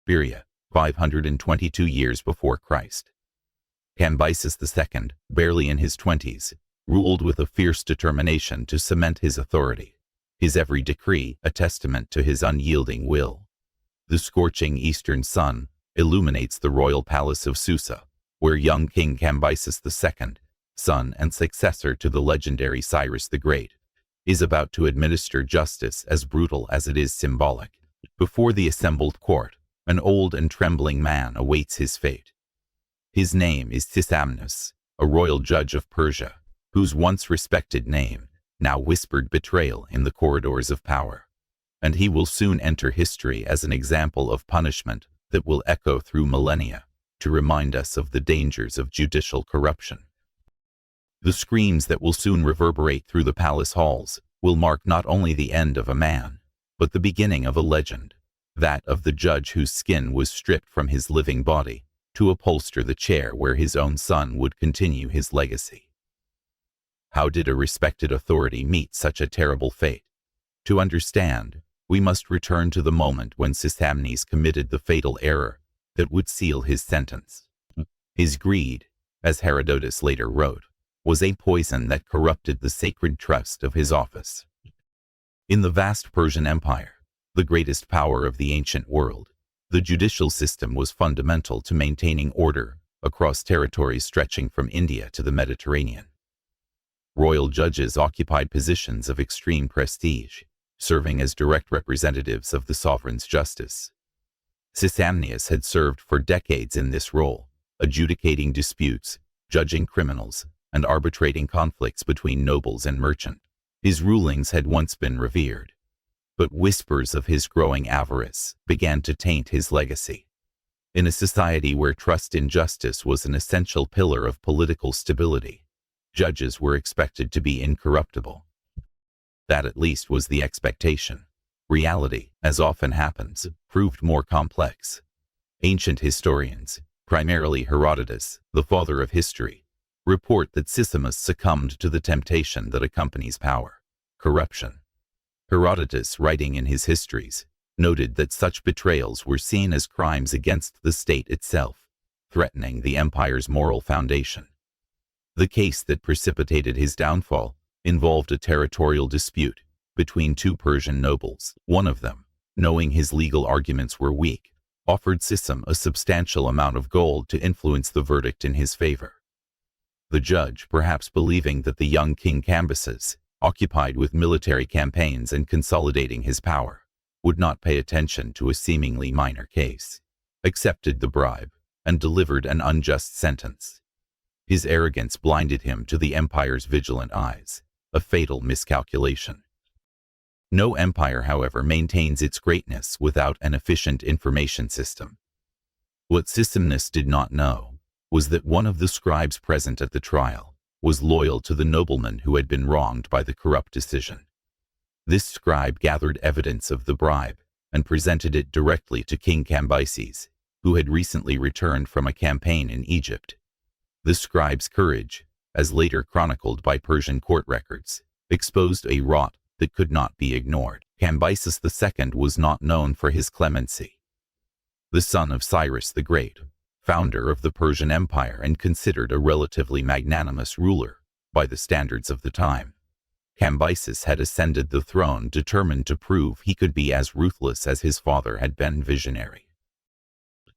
Persia, 522 years before Christ. Cambyses II, barely in his 20s, ruled with a fierce determination to cement his authority, his every decree a testament to his unyielding will. The scorching eastern sun illuminates the royal palace of Susa, where young King Cambyses II, son and successor to the legendary Cyrus the Great, is about to administer justice as brutal as it is symbolic. Before the assembled court, an old and trembling man awaits his fate. His name is Sisamnes, a royal judge of Persia, whose once respected name now whispered betrayal in the corridors of power. And he will soon enter history as an example of punishment that will echo through millennia to remind us of the dangers of judicial corruption. The screams that will soon reverberate through the palace halls will mark not only the end of a man, but the beginning of a legend, that of the judge whose skin was stripped from his living body to upholster the chair where his own son would continue his legacy. How did a respected authority meet such a terrible fate? To understand, we must return to the moment when Sisamnes committed the fatal error that would seal his sentence. His greed, as Herodotus later wrote, was a poison that corrupted the sacred trust of his office. In the vast Persian Empire, the greatest power of the ancient world, the judicial system was fundamental to maintaining order across territories stretching from India to the Mediterranean. Royal judges occupied positions of extreme prestige, serving as direct representatives of the sovereign's justice. Sisamnes had served for decades in this role, adjudicating disputes, judging criminals, and arbitrating conflicts between nobles and merchants. His rulings had once been revered, but whispers of his growing avarice began to taint his legacy. In a society where trust in justice was an essential pillar of political stability, judges were expected to be incorruptible. That at least was the expectation. Reality, as often happens, proved more complex. Ancient historians, primarily Herodotus, the father of history, report that Sisamnes succumbed to the temptation that accompanies power, corruption. Herodotus, writing in his histories, noted that such betrayals were seen as crimes against the state itself, threatening the empire's moral foundation. The case that precipitated his downfall involved a territorial dispute between two Persian nobles. One of them, knowing his legal arguments were weak, offered Sisamnes a substantial amount of gold to influence the verdict in his favor. The judge, perhaps believing that the young King Cambyses, occupied with military campaigns and consolidating his power, would not pay attention to a seemingly minor case, accepted the bribe and delivered an unjust sentence. His arrogance blinded him to the empire's vigilant eyes, a fatal miscalculation. No empire, however, maintains its greatness without an efficient information system. What Sisamnes did not know was that one of the scribes present at the trial was loyal to the nobleman who had been wronged by the corrupt decision. This scribe gathered evidence of the bribe and presented it directly to King Cambyses, who had recently returned from a campaign in Egypt. The scribe's courage, as later chronicled by Persian court records, exposed a rot that could not be ignored. Cambyses II was not known for his clemency. The son of Cyrus the Great, founder of the Persian Empire and considered a relatively magnanimous ruler by the standards of the time, Cambyses had ascended the throne determined to prove he could be as ruthless as his father had been visionary.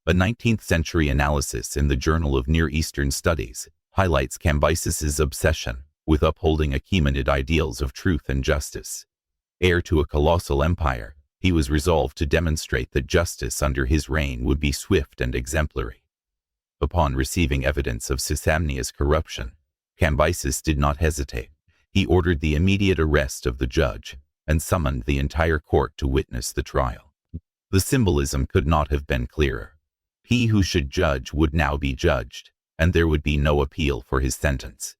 A 19th-century analysis in the Journal of Near Eastern Studies highlights Cambyses's obsession with upholding Achaemenid ideals of truth and justice. Heir to a colossal empire, he was resolved to demonstrate that justice under his reign would be swift and exemplary. Upon receiving evidence of Sisamnes' corruption, Cambyses did not hesitate. He ordered the immediate arrest of the judge and summoned the entire court to witness the trial. The symbolism could not have been clearer. He who should judge would now be judged, and there would be no appeal for his sentence.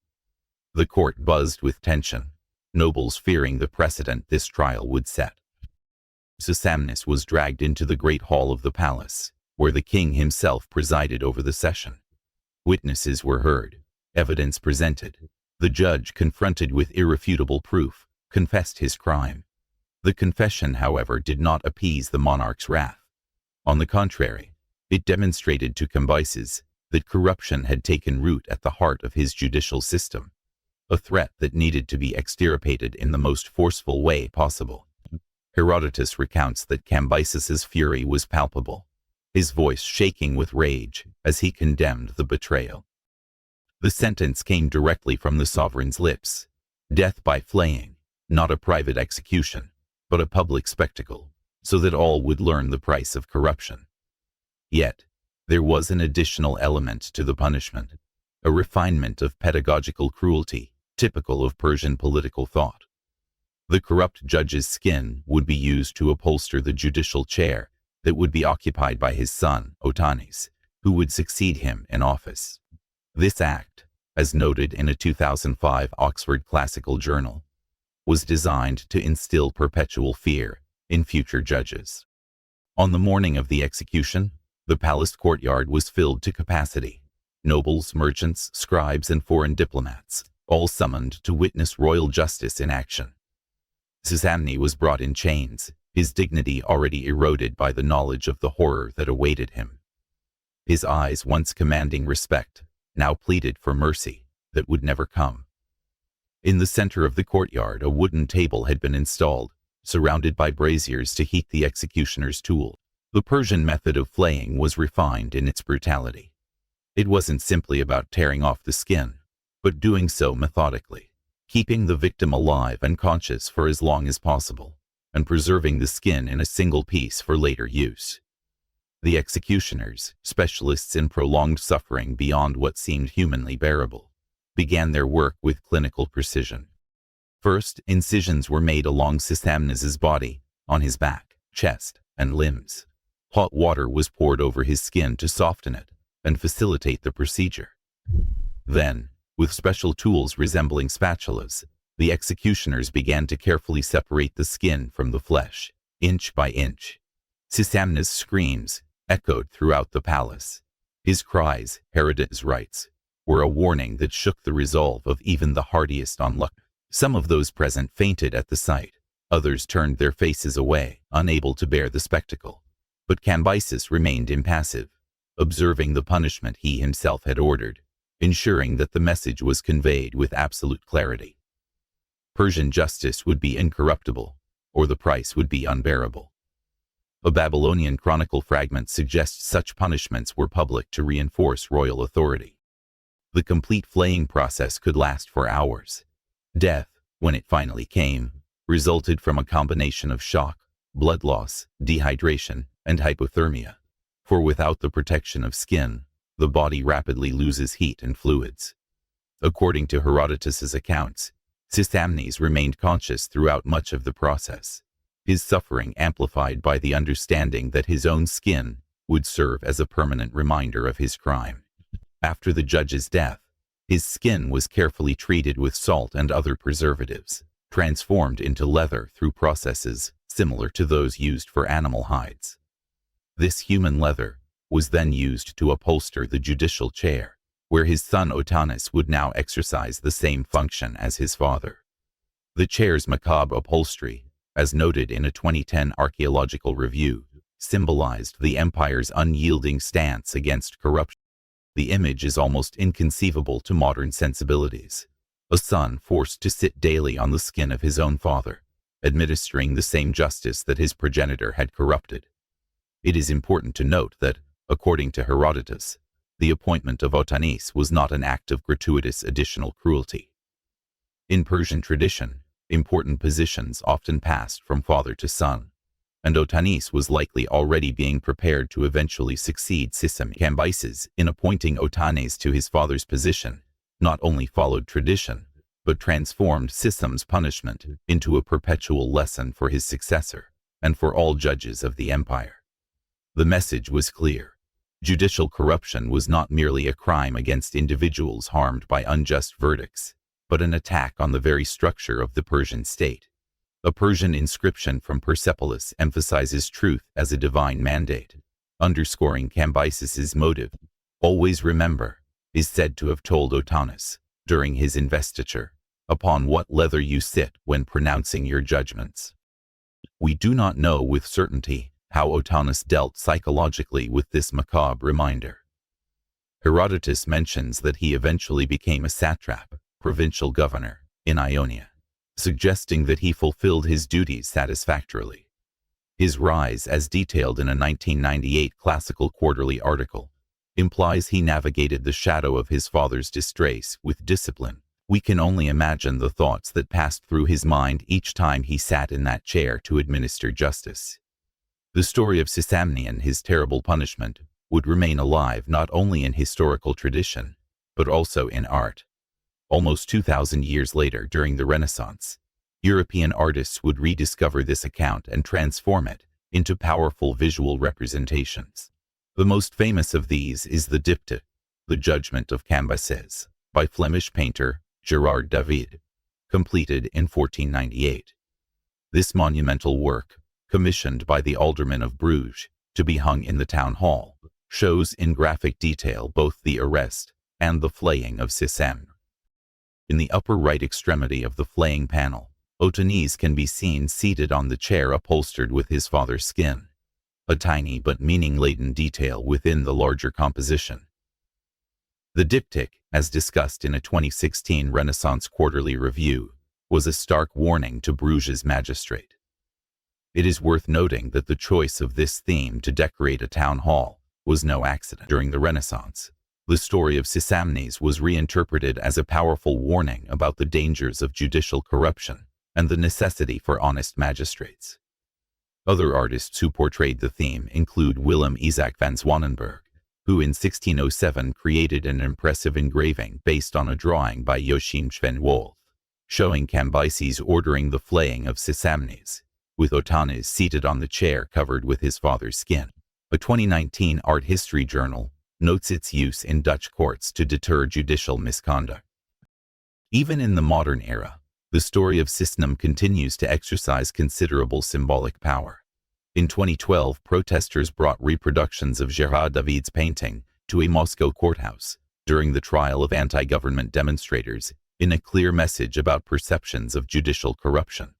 The court buzzed with tension, nobles fearing the precedent this trial would set. Sisamnes was dragged into the great hall of the palace, where the king himself presided over the session. Witnesses were heard, evidence presented. The judge, confronted with irrefutable proof, confessed his crime. The confession, however, did not appease the monarch's wrath. On the contrary, it demonstrated to Cambyses that corruption had taken root at the heart of his judicial system, a threat that needed to be extirpated in the most forceful way possible. Herodotus recounts that Cambyses's fury was palpable, his voice shaking with rage as he condemned the betrayal. The sentence came directly from the sovereign's lips: death by flaying, not a private execution, but a public spectacle, so that all would learn the price of corruption. Yet, there was an additional element to the punishment, a refinement of pedagogical cruelty, typical of Persian political thought. The corrupt judge's skin would be used to upholster the judicial chair that would be occupied by his son, Otanes, who would succeed him in office. This act, as noted in a 2005 Oxford Classical Journal, was designed to instill perpetual fear in future judges. On the morning of the execution, the palace courtyard was filled to capacity. Nobles, merchants, scribes, and foreign diplomats, all summoned to witness royal justice in action. Sisamnes was brought in chains, his dignity already eroded by the knowledge of the horror that awaited him. His eyes, once commanding respect, now pleaded for mercy that would never come. In the center of the courtyard, a wooden table had been installed, surrounded by braziers to heat the executioner's tool. The Persian method of flaying was refined in its brutality. It wasn't simply about tearing off the skin, but doing so methodically, keeping the victim alive and conscious for as long as possible, and preserving the skin in a single piece for later use. The executioners, specialists in prolonged suffering beyond what seemed humanly bearable, began their work with clinical precision. First, incisions were made along Sisamnes's body, on his back, chest, and limbs. Hot water was poured over his skin to soften it and facilitate the procedure. Then, with special tools resembling spatulas, the executioners began to carefully separate the skin from the flesh, inch by inch. Sisamnes' screams echoed throughout the palace. His cries, Herodotus writes, were a warning that shook the resolve of even the hardiest onlooker. Some of those present fainted at the sight, others turned their faces away, unable to bear the spectacle. But Cambyses remained impassive, observing the punishment he himself had ordered, ensuring that the message was conveyed with absolute clarity. Persian justice would be incorruptible, or the price would be unbearable. A Babylonian chronicle fragment suggests such punishments were public to reinforce royal authority. The complete flaying process could last for hours. Death, when it finally came, resulted from a combination of shock, blood loss, dehydration, and hypothermia, for without the protection of skin, the body rapidly loses heat and fluids. According to Herodotus's accounts, Sisamnes remained conscious throughout much of the process, his suffering amplified by the understanding that his own skin would serve as a permanent reminder of his crime. After the judge's death, his skin was carefully treated with salt and other preservatives, transformed into leather through processes similar to those used for animal hides. This human leather was then used to upholster the judicial chair, where his son Otanes would now exercise the same function as his father. The chair's macabre upholstery, as noted in a 2010 archaeological review, symbolized the empire's unyielding stance against corruption. The image is almost inconceivable to modern sensibilities. A son forced to sit daily on the skin of his own father, administering the same justice that his progenitor had corrupted. It is important to note that, according to Herodotus, the appointment of Otanes was not an act of gratuitous additional cruelty. In Persian tradition, important positions often passed from father to son, and Otanes was likely already being prepared to eventually succeed Sisamnes. Cambyses, in appointing Otanes to his father's position, not only followed tradition, but transformed Sisamnes' punishment into a perpetual lesson for his successor and for all judges of the empire. The message was clear. Judicial corruption was not merely a crime against individuals harmed by unjust verdicts, but an attack on the very structure of the Persian state. A Persian inscription from Persepolis emphasizes truth as a divine mandate, underscoring Cambyses' motive. "Always remember," is said to have told Otanes, during his investiture, "upon what leather you sit when pronouncing your judgments." We do not know with certainty how Otanus dealt psychologically with this macabre reminder. Herodotus mentions that he eventually became a satrap, provincial governor, in Ionia, suggesting that he fulfilled his duties satisfactorily. His rise, as detailed in a 1998 Classical Quarterly article, implies he navigated the shadow of his father's disgrace with discipline. We can only imagine the thoughts that passed through his mind each time he sat in that chair to administer justice. The story of Sisamnes and his terrible punishment would remain alive not only in historical tradition, but also in art. Almost 2,000 years later, during the Renaissance, European artists would rediscover this account and transform it into powerful visual representations. The most famous of these is the diptych, The Judgment of Cambyses, by Flemish painter Gerard David, completed in 1498. This monumental work, commissioned by the aldermen of Bruges to be hung in the town hall, shows in graphic detail both the arrest and the flaying of Sisamnes. In the upper right extremity of the flaying panel, Otannes can be seen seated on the chair upholstered with his father's skin, a tiny but meaning-laden detail within the larger composition. The diptych, as discussed in a 2016 Renaissance Quarterly review, was a stark warning to Bruges' magistrate. It is worth noting that the choice of this theme to decorate a town hall was no accident. During the Renaissance, the story of Sisamnes was reinterpreted as a powerful warning about the dangers of judicial corruption and the necessity for honest magistrates. Other artists who portrayed the theme include Willem Isaac van Zwanenburg, who in 1607 created an impressive engraving based on a drawing by Joachim van Wolff, showing Cambyses ordering the flaying of Sisamnes, with Otannes seated on the chair covered with his father's skin. A 2019 art history journal notes its use in Dutch courts to deter judicial misconduct. Even in the modern era, the story of Sisamnes continues to exercise considerable symbolic power. In 2012, protesters brought reproductions of Gerard David's painting to a Moscow courthouse during the trial of anti-government demonstrators in a clear message about perceptions of judicial corruption.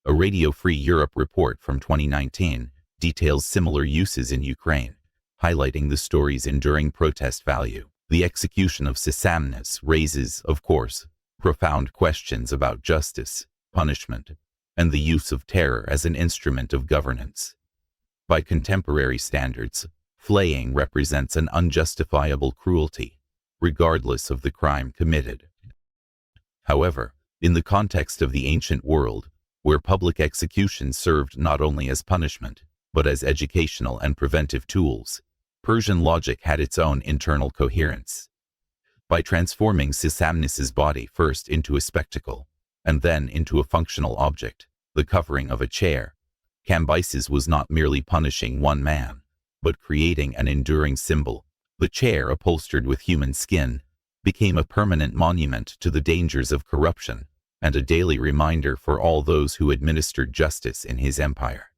A Radio Free Europe report from 2019 details similar uses in Ukraine, highlighting the story's enduring protest value. The execution of Sisamnes raises, of course, profound questions about justice, punishment, and the use of terror as an instrument of governance. By contemporary standards, flaying represents an unjustifiable cruelty, regardless of the crime committed. However, in the context of the ancient world, where public execution served not only as punishment, but as educational and preventive tools, Persian logic had its own internal coherence. By transforming Sisamnes's body first into a spectacle, and then into a functional object, the covering of a chair, Cambyses was not merely punishing one man, but creating an enduring symbol. The chair, upholstered with human skin, became a permanent monument to the dangers of corruption and a daily reminder for all those who administered justice in his empire.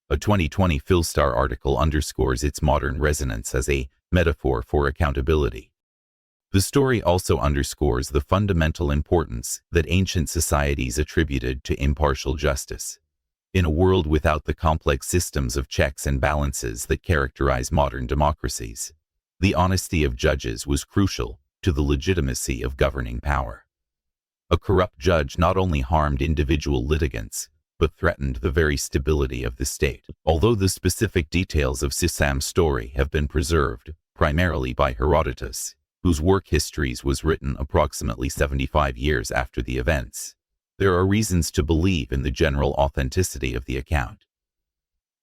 A 2020 Philstar article underscores its modern resonance as a metaphor for accountability. The story also underscores the fundamental importance that ancient societies attributed to impartial justice. In a world without the complex systems of checks and balances that characterize modern democracies, the honesty of judges was crucial to the legitimacy of governing power. A corrupt judge not only harmed individual litigants, but threatened the very stability of the state. Although the specific details of Sisamnes' story have been preserved, primarily by Herodotus, whose work histories was written approximately 75 years after the events, there are reasons to believe in the general authenticity of the account.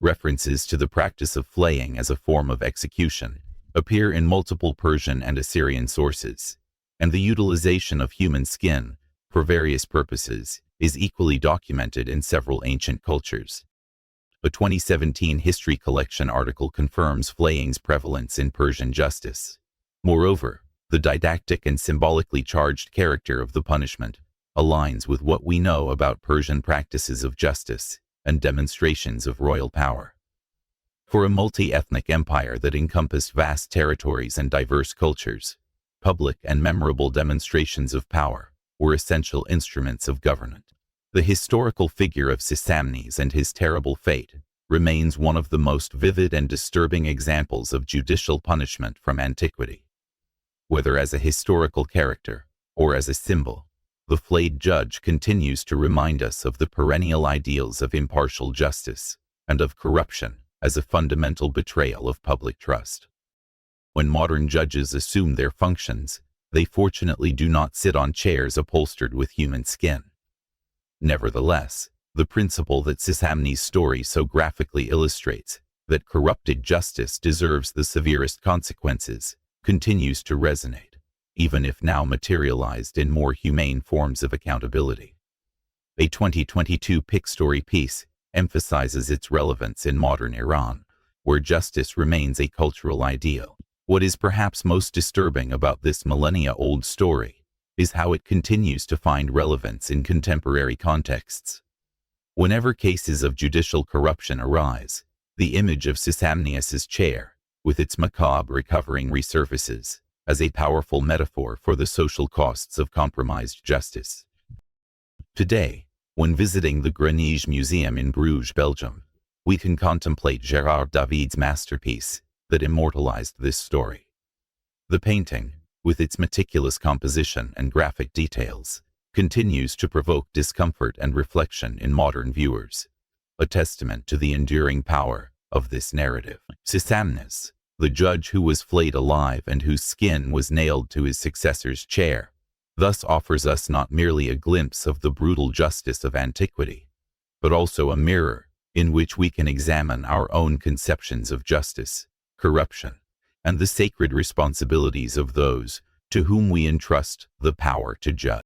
References to the practice of flaying as a form of execution appear in multiple Persian and Assyrian sources, and the utilization of human skin for various purposes is equally documented in several ancient cultures. A 2017 History Collection article confirms flaying's prevalence in Persian justice. Moreover, the didactic and symbolically charged character of the punishment aligns with what we know about Persian practices of justice and demonstrations of royal power. For a multi-ethnic empire that encompassed vast territories and diverse cultures, public and memorable demonstrations of power were essential instruments of government. The historical figure of Sisamnes and his terrible fate remains one of the most vivid and disturbing examples of judicial punishment from antiquity. Whether as a historical character or as a symbol, the flayed judge continues to remind us of the perennial ideals of impartial justice and of corruption as a fundamental betrayal of public trust. When modern judges assume their functions, they fortunately do not sit on chairs upholstered with human skin. Nevertheless, the principle that Sisamnes' story so graphically illustrates, that corrupted justice deserves the severest consequences, continues to resonate, even if now materialized in more humane forms of accountability. A 2022 Picstory piece emphasizes its relevance in modern Iran, where justice remains a cultural ideal. What is perhaps most disturbing about this millennia-old story is how it continues to find relevance in contemporary contexts. Whenever cases of judicial corruption arise, the image of Sisamnes' chair, with its macabre recovering resurfaces, as a powerful metaphor for the social costs of compromised justice. Today, when visiting the Grenage Museum in Bruges, Belgium, we can contemplate Gérard David's masterpiece that immortalized this story. The painting, with its meticulous composition and graphic details, continues to provoke discomfort and reflection in modern viewers, a testament to the enduring power of this narrative. Sisamnes, the judge who was flayed alive and whose skin was nailed to his successor's chair, thus offers us not merely a glimpse of the brutal justice of antiquity, but also a mirror in which we can examine our own conceptions of justice, corruption, and the sacred responsibilities of those to whom we entrust the power to judge.